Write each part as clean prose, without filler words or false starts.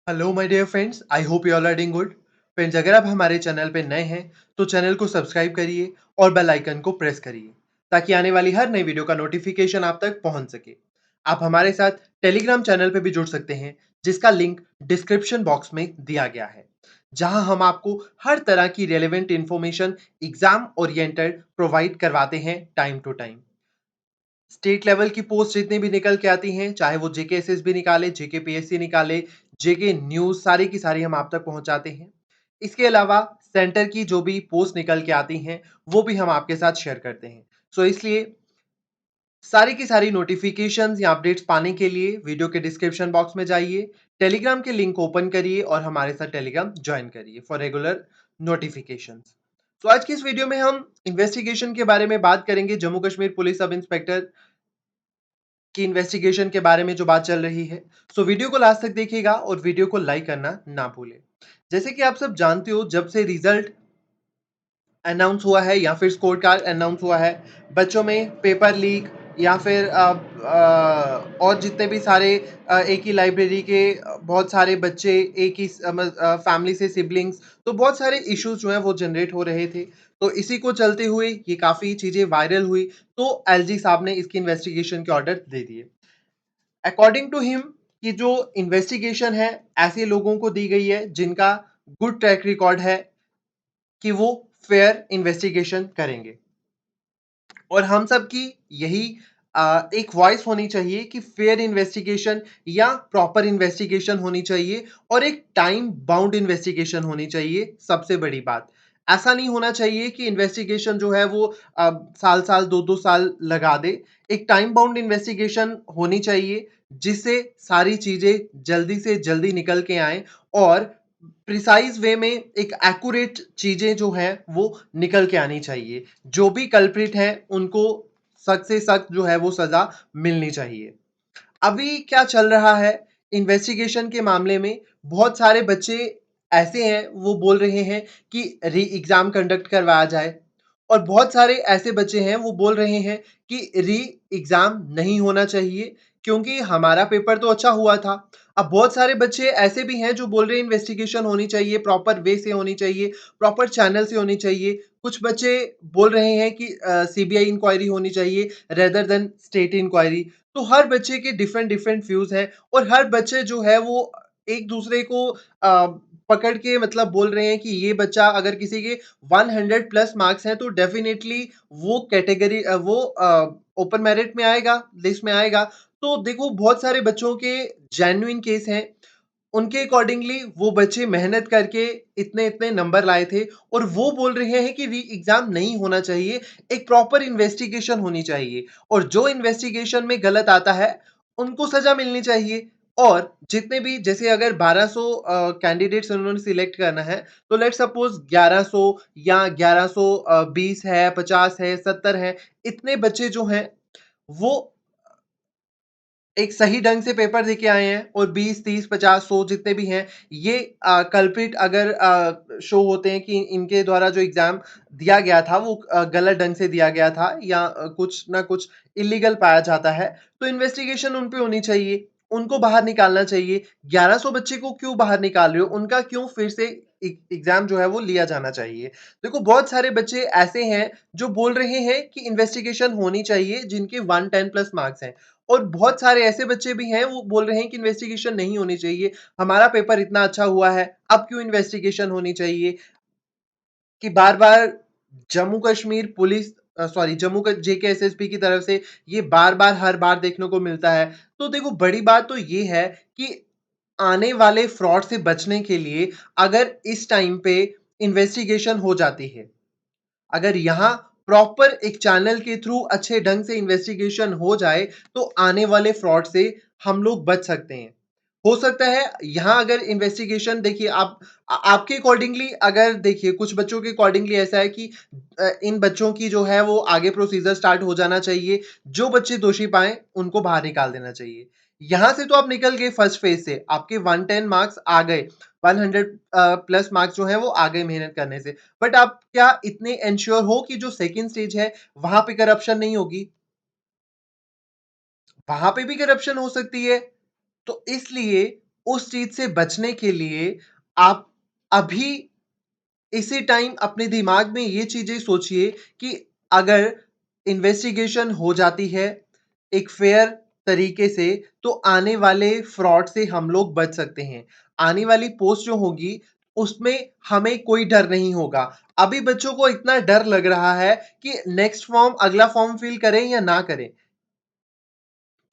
Hello my dear friends, I hope you all are doing good. Friends, अगर आप हमारे channel पे नए हैं तो चैनल को सब्सक्राइब करिए और बेल आइकन को प्रेस करिए ताकि आने वाली हर नई वीडियो का नोटिफिकेशन आप तक पहुंच सके। आप हमारे साथ टेलीग्राम चैनल पे भी जुड़ सकते हैं, जिसका लिंक डिस्क्रिप्शन बॉक्स में दिया गया है, जहां हम आपको हर तरह की relevant information exam oriented provide करवाते हैं time to time. State level की पोस्ट जितनी भी निकल के आती हैं, चाहे वो जेके एसएसबी निकाले, जेके पीएससी निकाले, जेके न्यूज़, सारी की सारी हम आप तक पहुँचाते हैं। इसके अलावा सेंटर की जो भी पोस्ट निकल के आती हैं, वो भी हम आपके साथ शेयर करते हैं। सो इसलिए सारी की सारी नोटिफ़िकेशंस या अपडेट्स पाने के लिए वीडियो के डिस्क्रिप्शन बॉक्स में जाइए, टेलीग्राम के लिंक ओपन करिए और हमारे साथ टेलीग्राम जॉइन करिए फॉर रेगुलर नोटिफ़िकेशंस। तो आज की इस वीडियो में हम इन्वेस्टिगेशन के बारे में बात करेंगे, Jammu Kashmir police sub inspector की इन्वेस्टिगेशन के बारे में जो बात चल रही है। सो वीडियो को लास्ट तक देखिएगा और वीडियो को लाइक करना ना भूलें। जैसे कि आप सब जानते हो, जब से रिजल्ट अनाउंस हुआ है या फिर स्कोर कार्ड अनाउंस हुआ है, बच्चों में पेपर लीक या फिर और जितने भी सारे एक ही लाइब्रेरी के बहुत सारे बच्चे एक ही फैमिली से सिबलिंग्स, तो बहुत सारे इश्यूज जो हैं वो जनरेट हो रहे थे। तो इसी को चलते हुए ये काफ़ी चीज़ें वायरल हुई, तो एलजी साहब ने इसकी इन्वेस्टिगेशन के ऑर्डर दे दिए। अकॉर्डिंग टू हिम, कि जो इन्वेस्टिगेशन है ऐसे लोगों को दी गई है जिनका गुड ट्रैक रिकॉर्ड है कि वो फेयर इन्वेस्टिगेशन करेंगे। और हम सब की यही एक वॉइस होनी चाहिए कि फेयर इन्वेस्टिगेशन या प्रॉपर इन्वेस्टिगेशन होनी चाहिए और एक टाइम बाउंड इन्वेस्टिगेशन होनी चाहिए। सबसे बड़ी बात, ऐसा नहीं होना चाहिए कि इन्वेस्टिगेशन जो है वो साल साल दो दो साल लगा दे। एक टाइम बाउंड इन्वेस्टिगेशन होनी चाहिए जिससे सारी चीजें जल्दी से जल्दी निकल के आए और प्रिसाइज वे में एक एक्यूरेट चीजें जो हैं वो निकल के आनी चाहिए। जो भी कल्प्रिट हैं उनको सख्त से सख्त जो है वो सजा मिलनी चाहिए। अभी क्या चल रहा है इन्वेस्टिगेशन के मामले में, बहुत सारे बच्चे ऐसे हैं वो बोल रहे हैं कि री एग्जाम कंडक्ट करवाया जाए, और बहुत सारे ऐसे बच्चे हैं वो बोल रहे हैं कि री एग्जाम नहीं होना चाहिए क्योंकि हमारा पेपर तो अच्छा हुआ था। अब बहुत सारे बच्चे ऐसे भी हैं जो बोल रहे हैं इन्वेस्टिगेशन होनी चाहिए, प्रॉपर वे से होनी चाहिए, प्रॉपर चैनल से होनी चाहिए। कुछ बच्चे बोल रहे हैं कि सीबीआई इंक्वायरी होनी चाहिए रेदर देन स्टेट इंक्वायरी। तो हर बच्चे के डिफरेंट डिफरेंट व्यूज हैं और हर बच्चे जो है वो एक दूसरे को पकड़ के मतलब बोल रहे हैं कि ये बच्चा अगर किसी के 100 प्लस मार्क्स हैं तो डेफिनेटली वो कैटेगरी वो ओपन मेरिट में आएगा, लिस्ट में आएगा। तो देखो, बहुत सारे बच्चों के जेन्युइन केस हैं, उनके अकॉर्डिंगली वो बच्चे मेहनत करके इतने इतने नंबर लाए थे और वो बोल रहे हैं कि री एग्जाम नहीं होना चाहिए, एक प्रॉपर इन्वेस्टिगेशन होनी चाहिए और जो इन्वेस्टिगेशन में गलत आता है उनको सजा मिलनी चाहिए। और जितने भी, जैसे अगर 1200 कैंडिडेट्स उन्होंने सिलेक्ट करना है, तो लेट सपोज 1100 या 1120 है, 50 है, 70 है, इतने बच्चे जो हैं वो एक सही ढंग से पेपर देके आए हैं और 20, 30, 50, 100 जितने भी हैं, ये कल्प्रिट अगर शो होते हैं कि इनके द्वारा जो एग्ज़ाम दिया गया था वो गलत ढंग से दिया गया था या कुछ ना कुछ इल्लीगल पाया जाता है, तो इन्वेस्टिगेशन उन पे होनी चाहिए, उनको बाहर निकालना चाहिए। 1100 बच्चे को क्यों बाहर निकाल रहे हो? उनका क्यों फिर से एग्ज़ाम जो है वो लिया जाना चाहिए? देखो, बहुत सारे बच्चे ऐसे हैं जो बोल रहे हैं कि इन्वेस्टिगेशन होनी चाहिए जिनके 110 प्लस मार्क्स हैं। और बहुत सारे ऐसे बच्चे भी हैं वो बोल रहे हैं कि इन्वेस्टिगेशन नहीं होनी चाहिए, हमारा पेपर इतना अच्छा हुआ है, अब क्यों इन्वेस्टिगेशन होनी चाहिए? कि बार-बार जम्मू कश्मीर पुलिस सॉरी जम्मू क जेकेएसएसपी की तरफ से ये बार-बार हर बार देखने को मिलता है। तो देखो, बड़ी बात तो ये है कि आने वाले फ्रॉड से बचने के लिए अगर इस टाइम पे इन्वेस्टिगेशन हो जाती है, अगर यहाँ प्रॉपर एक चैनल के थ्रू अच्छे ढंग से इन्वेस्टिगेशन हो जाए, तो आने वाले फ्रॉड से हम लोग बच सकते हैं। हो सकता है यहाँ अगर इन्वेस्टिगेशन, देखिए आप आपके अकॉर्डिंगली, अगर देखिए कुछ बच्चों के अकॉर्डिंगली ऐसा है कि इन बच्चों की जो है वो आगे प्रोसीजर स्टार्ट हो जाना चाहिए, जो बच्चे दोषी पाएँ उनको बाहर निकाल देना चाहिए। यहाँ से तो आप निकल गए फर्स्ट फेज से, आपके 110 मार्क्स आ गए, 100 प्लस मार्क्स जो हैं वो आ गए मेहनत करने से। बट आप क्या इतने एंश्योर हो कि जो सेकंड स्टेज है वहां पे करप्शन नहीं होगी? वहां पे भी करप्शन हो सकती है। तो इसलिए उस चीज़ से बचने के लिए आप अभी इसी टाइम अपने दिमाग में ये चीज़ें सोचिए कि अगर इन्वेस्टिगेशन हो जाती है एक फेयर तरीके से, तो आने वाले फ्रॉड से हम लोग बच सकते हैं। आने वाली पोस्ट जो होगी, उसमें हमें कोई डर नहीं होगा। अभी बच्चों को इतना डर लग रहा है कि नेक्स्ट फॉर्म अगला फॉर्म फिल करें या ना करें।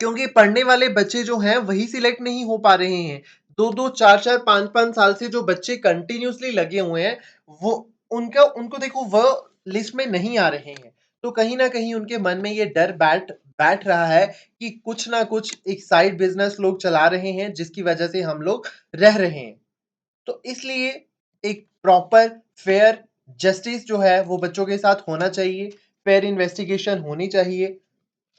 क्योंकि पढ़ने वाले बच्चे जो हैं वही सिलेक्ट नहीं हो पा रहे हैं। 2-2 4-4 5-5 साल से जो बच्चे कंटिन्यूअसली लगे हुए हैं, वो उनका उनको देखो वो लिस्ट में नहीं आ रहे हैं। तो कहीं न कहीं उनके मन में ये डर बैठ बैठ रहा है कि कुछ ना कुछ एक साइड बिज़नेस लोग चला रहे हैं जिसकी वजह से हम लोग रह रहे हैं। तो इसलिए एक प्रॉपर फेयर जस्टिस जो है वो बच्चों के साथ होना चाहिए, फेयर इन्वेस्टिगेशन होनी चाहिए।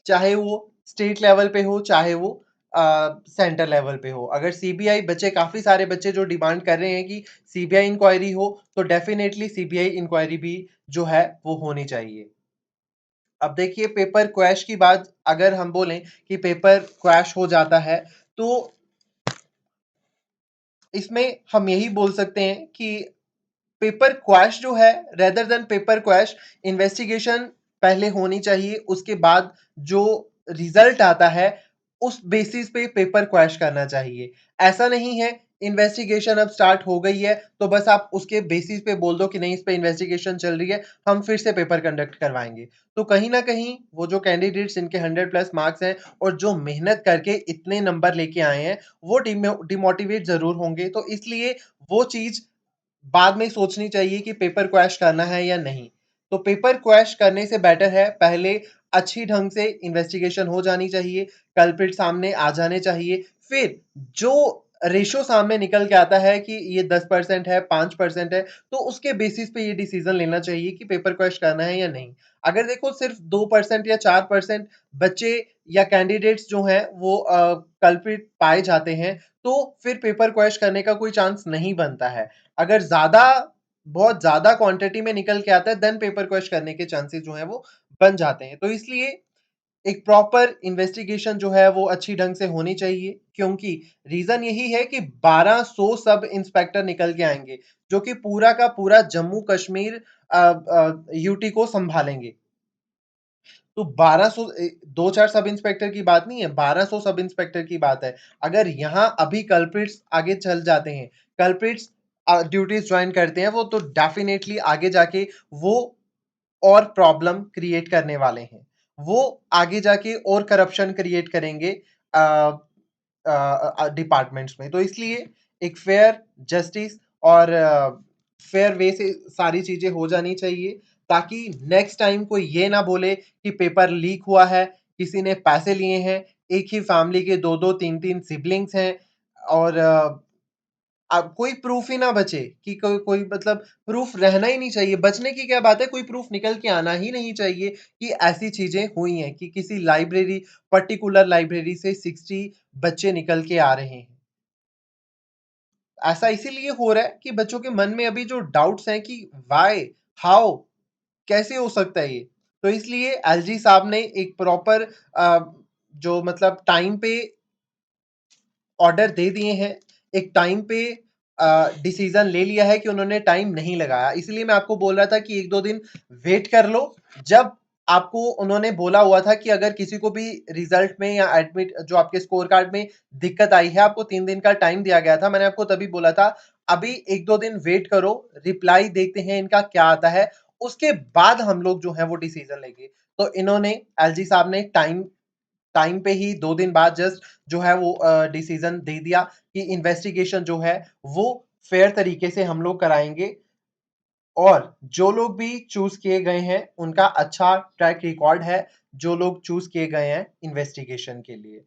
चाहे वो स्टेट लेवल पे हो, चाहे वो सेंटर लेवल पे हो। अगर सीबीआई बच्चे काफ़ी सारे बच्चे जो डिमांड कर रहे हैं कि सीबीआई इंक्वायरी हो, तो डेफ़िनेटली सीबीआई इंक्वायरी भी जो है वो होनी चाहिए। अब देखिए पेपर क्रैश की बात अगर हम बोलें कि पेपर क्रैश हो जाता है, तो इसमें हम यही बोल सकते हैं कि पेपर क्वैश जो है rather than paper quash investigation पहले होनी चाहिए उसके बाद जो रिजल्ट आता है उस बेसिस पे पेपर क्वैश करना चाहिए ऐसा नहीं है इन्वेस्टिगेशन अब स्टार्ट हो गई है तो बस आप उसके बेसिस पे बोल दो कि नहीं इस पे इन्वेस्टिगेशन चल रही है हम फिर से पेपर कंडक्ट करवाएंगे तो कहीं ना कहीं वो जो कैंडिडेट्स इनके 100+ मार्क्स हैं और जो मेहनत करके इतने नंबर लेके आए हैं वो डिमोटिवेट जरूर होंगे तो इसलिए वो चीज बाद में सोचनी चाहिए कि पेपर क्रैश करना है या नहीं। तो पेपर क्रैश करने से बेटर है पहले अच्छी ढंग से इन्वेस्टिगेशन हो जानी चाहिए, कल्प्रिट सामने आ जाने चाहिए। फिर जो रेशो सामने निकल के आता है कि ये 10% है, 5% है, तो उसके बेसिस पे ये डिसीजन लेना चाहिए कि पेपर क्रैश करना है या नहीं। अगर देखो सिर्फ 2% या 4% बच्चे या कैंडिडेट्स जो हैं वो कल्प्रिट पाए जाते हैं, तो फिर पेपर क्रैश करने का कोई चांस नहीं बनता है। अगर बहुत ज़्यादा क्वांटिटी में निकल के आता है देन पेपर क्रश करने के चांसेस जो हैं वो बन जाते हैं। तो इसलिए एक प्रॉपर इन्वेस्टिगेशन जो है वो अच्छी ढंग से होनी चाहिए क्योंकि रीज़न यही है कि 1200 सब इंस्पेक्टर निकल के आएँगे, जो कि पूरा का पूरा जम्मू कश्मीर यूटी को सँभालेंगे। तो 1200 2-4 सब इंस्पेक्टर की बात नहीं है, 1200 सब इंस्पेक्टर की बात है। अगर यहाँ अभी कल्प्रिट्स आगे चल जाते हैं, कल्प्रिट्स ड्यूटीज़ जॉइन करते हैं, वो तो डेफिनिटली आगे जाके वो और प्रॉब्लम क्रिएट करने वाले हैं। वो आगे जाके और करप्शन क्रिएट करेंगे डिपार्टमेंट्स में। तो इसलिए एक फेयर जस्टिस और फेयर वे से सारी चीज़ें हो जानी चाहिए ताकि नेक्स्ट टाइम कोई ये ना बोले कि पेपर लीक हुआ है, किसी ने पैसे लिए हैं, एक ही फैमिली के 2-2 3-3 सिबलिंग्स हैं और अब कोई प्रूफ ही ना बचे कि कोई कोई मतलब प्रूफ रहना ही नहीं चाहिए। बचने की क्या बात है, कोई प्रूफ निकल के आना ही नहीं चाहिए कि ऐसी चीज़ें हुई हैं कि किसी लाइब्रेरी पर्टिकुलर लाइब्रेरी से 60 बच्चे निकल के आ रहे हैं। ऐसा इसीलिए हो रहा है कि बच्चों के मन में अभी जो डाउट्स हैं कि व्हाय, हाउ, कैसे हो सकता है ये? तो इसलिए एलजी साहब ने एक प्रॉपर जो मतलब टाइम पे ऑर्डर दे दिए हैं, एक टाइम पे डिसीज़न ले लिया है कि उन्होंने टाइम नहीं लगाया। इसलिए मैं आपको बोल रहा था कि 1-2 दिन वेट कर लो। जब आपको उन्होंने बोला हुआ था कि अगर किसी को भी रिज़ल्ट में या एडमिट जो आपके स्कोर कार्ड में दिक्कत आई है, आपको 3 दिन का टाइम दिया गया था। मैंने आपको तभी बोला था, अभी 1-2 दिन वेट करो, रिप्लाई देखते हैं इनका क्या आता है, उसके बाद हम लोग जो है वो डिसीज़न लेंगे। तो इन्होंने एलजी साहब ने टाइम टाइम पे ही 2 दिन बाद जस्ट जो है वो डिसीजन दे दिया कि इन्वेस्टिगेशन जो है वो फेयर तरीके से हम लोग कराएँगे और जो लोग भी चूज़ किए गए हैं, उनका अच्छा ट्रैक रिकॉर्ड है, जो लोग चूज़ किए गए हैं इन्वेस्टिगेशन के लिए।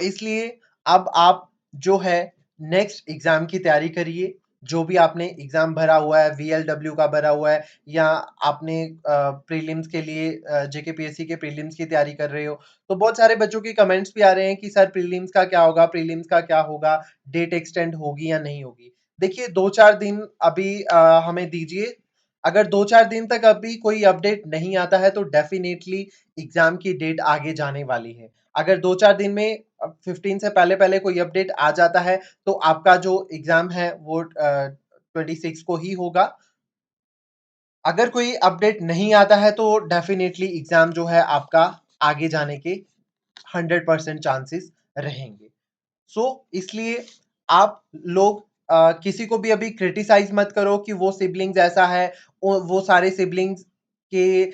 इसलिए अब आप जो है नेक्स्ट एग्ज़ाम की तैयारी करिए। जो भी आपने एग्ज़ाम भरा हुआ है, वीएलडब्ल्यू का भरा हुआ है या आपने प्रीलिम्स के लिए जेकेपीएससी के प्रीलिम्स की तैयारी कर रहे हो, तो बहुत सारे बच्चों के कमेंट्स भी आ रहे हैं कि सर प्रीलिम्स का क्या होगा? प्रीलिम्स का क्या होगा? डेट एक्सटेंड होगी या नहीं होगी? देखिए 2-4 दिन अभी हमें दीजिए। अगर 2-4 दिन तक अभी कोई अपडेट नहीं आता है, तो डेफ़िनेटली एग्ज़ाम की डेट आगे जाने वाली है। अगर 2-4 दिन में 15 से पहले-पहले कोई अपडेट आ जाता है, तो आपका जो एग्ज़ाम है वो 26 को ही होगा। अगर कोई अपडेट नहीं आता है तो डेफ़िनेटली एग्ज़ाम जो है आपका आगे जाने के 100% चांसेस रहेंगे। सो इसलिए आप लोग किसी को भी अभी क्रिटिसाइज़ मत करो कि वो सिबलिंग्स ऐसा है, वो सारे सिबलिंग्स के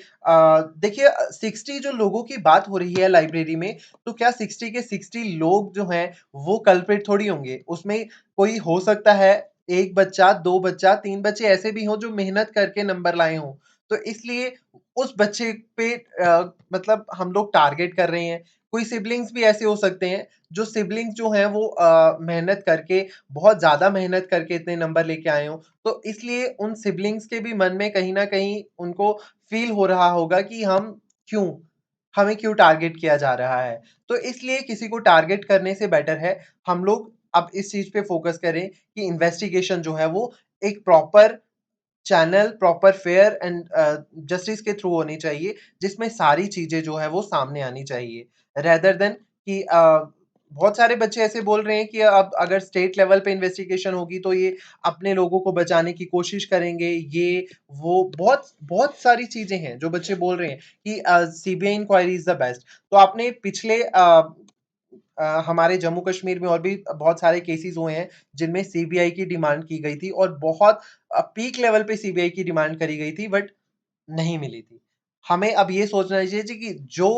देखिए 60 जो लोगों की बात हो रही है लाइब्रेरी में, तो क्या 60 के 60 लोग जो हैं, वो कल्प्रिट थोड़ी होंगे? उसमें कोई हो सकता है 1 बच्चा, 2 बच्चा, 3 बच्चे ऐसे भी हों जो मेहनत करके नंबर लाए हों। तो इसलिए उस बच्चे पे मतलब हम लोग टारगेट कर रहे हैं। कोई सिबलिंग्स भी ऐसे हो सकते हैं जो सिबलिंग्स जो हैं वो मेहनत करके बहुत ज़्यादा मेहनत करके इतने नंबर लेके आए हों। तो इसलिए उन सिबलिंग्स के भी मन में कहीं न कहीं उनको फ़ील हो रहा होगा कि क्यों हमें क्यों टारगेट किया जा रहा है। तो इसलिए किसी को टारगेट करने से बेटर है हम लोग अब इस चीज़ पे फ़ोकस करें कि इन्वेस्टिगेशन जो है वो एक proper channel, proper fair and justice के थ्रू होनी चाहिए, जिसमें सारी चीज़ें जो है वो सामने आनी चाहिए। रेदर देन कि बहुत सारे बच्चे ऐसे बोल रहे हैं कि अब अगर स्टेट लेवल पे इन्वेस्टिगेशन होगी तो ये अपने लोगों को बचाने की कोशिश करेंगे, ये वो बहुत बहुत सारी चीज़ें हैं जो बच्चे बोल रहे हैं कि CBI inquiry is the best. तो आपने पिछले हमारे जम्मू कश्मीर में और भी बहुत सारे केसेज़ हुए हैं, जिनमें सीबीआई की डिमांड की गई थी और बहुत पीक लेवल पे सीबीआई की डिमांड करी गई थी बट नहीं मिली थी। हमें अब ये सोचना चाहिए कि जो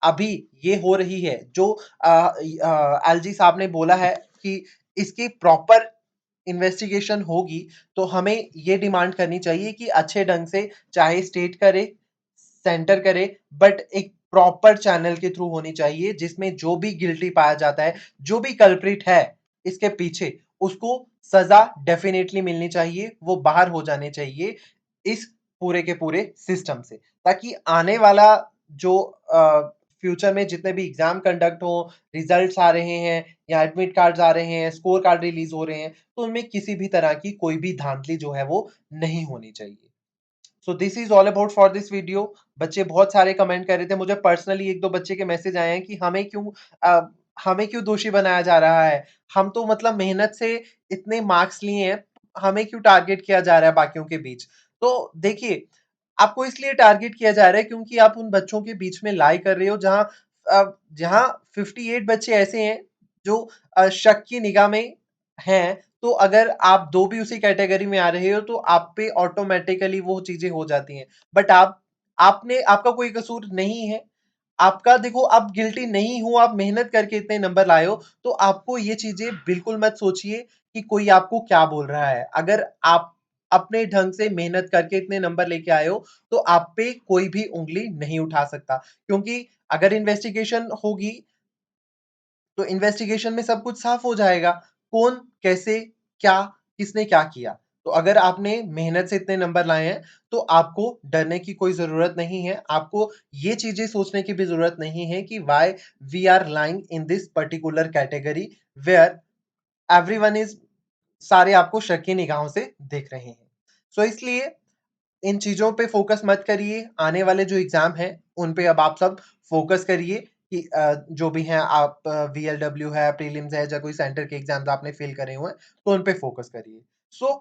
अभी ये हो रही है, जो एलजी साहब ने बोला है कि इसकी प्रॉपर इन्वेस्टिगेशन होगी, तो हमें ये डिमांड करनी चाहिए कि अच्छे ढंग से चाहे स्टेट करे, सेंटर करे, बट एक प्रॉपर चैनल के थ्रू होनी चाहिए, जिसमें जो भी गिल्टी पाया जाता है, जो भी कल्प्रिट है इसके पीछे, उसको सज़ा डेफ़िनेटली मिलनी चाहिए, वो बाहर हो जाने चाहिए इस पूरे के पूरे सिस्टम से, ताकि आने वाला जो फ्यूचर में जितने भी एग्ज़ाम कंडक्ट हो, रिज़ल्ट्स आ रहे हैं या एडमिट कार्ड्स आ रहे हैं, स्कोर कार्ड रिलीज़ हो रहे हैं, तो उनमें किसी भी तरह की कोई भी धांधली जो है वो नहीं होनी चाहिए। So this is all about for this video. बच्चे बहुत सारे कमेंट कर रहे थे, मुझे पर्सनली 1-2 बच्चे के मैसेज आए हैं कि अ, हमें क्यों दोषी बनाया जा रहा है? हम तो मतलब मेहनत से इतने मार्क्स लिए हैं, हमें क्यों टारगेट किया जा रहा है बाकियों के बीच? तो देखिए, आपको इसलिए टारगेट किया जा रहा है क्योंकि आप उन बच्चों के बीच में लाई कर रहे हो जहाँ 58 बच्चे ऐसे हैं जो शक की निगाह में हैं, तो अगर आप 2 भी उसी कैटेगरी में आ रहे हो तो आप पे ऑटोमैटिकली वो चीज़ें हो जाती हैं। बट आपका कोई कसूर नहीं है। आपका देखो आप गिल्टी नहीं हो, आप मेहनत करके इतने नंबर लाए हो, तो आपको ये चीज़ें बिल्कुल मत सोचिए कि कोई आपको क्या बोल रहा है। अगर आप अपने ढंग से मेहनत करके इतने नंबर लेके आए हो, तो आप पे कोई भी उँगली नहीं उठा सकता। क्योंकि अगर इन्वेस्टिगेशन होगी तो इन्वेस्टिगेशन में सब कुछ साफ हो जाएगा। कौन, कैसे, क्या, किसने क्या किया। तो अगर आपने मेहनत से इतने नंबर लाए हैं, तो आपको डरने की कोई ज़रूरत नहीं है। आपको ये चीज़ें सोचने की भी ज़रूरत नहीं है कि why we are lying in this particular category where everyone is सारे आपको शक की निगाहों से देख रहे हैं। सो इसलिए इन चीज़ों पे फ़ोकस मत करिए, आने वाले जो एग्ज़ाम हैं, उन पे अब आप सब फ़ोकस करिए कि जो भी हैं आप वीएलडब्ल्यू है, प्रीलिम्स है या कोई सेंटर के एग्ज़ाम्स आपने फ़ेल करे हुए हैं, तो उन पे फ़ोकस करिए। So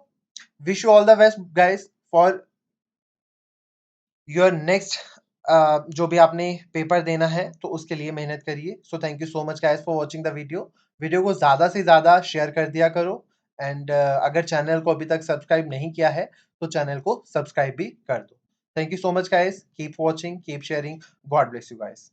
wish you all the best guys for your next जो भी आपने पेपर देना है, तो उसके लिए मेहनत करिए। So thank you so much guys for watching the video. Video को ज़्यादा से ज़्यादा शेयर कर दिया करो एंड अगर चैनल को अभी तक सब्सक्राइब नहीं किया है, तो चैनल को सब्सक्राइब भी कर दो। Thank you so much guys, keep watching, keep sharing, God bless you guys.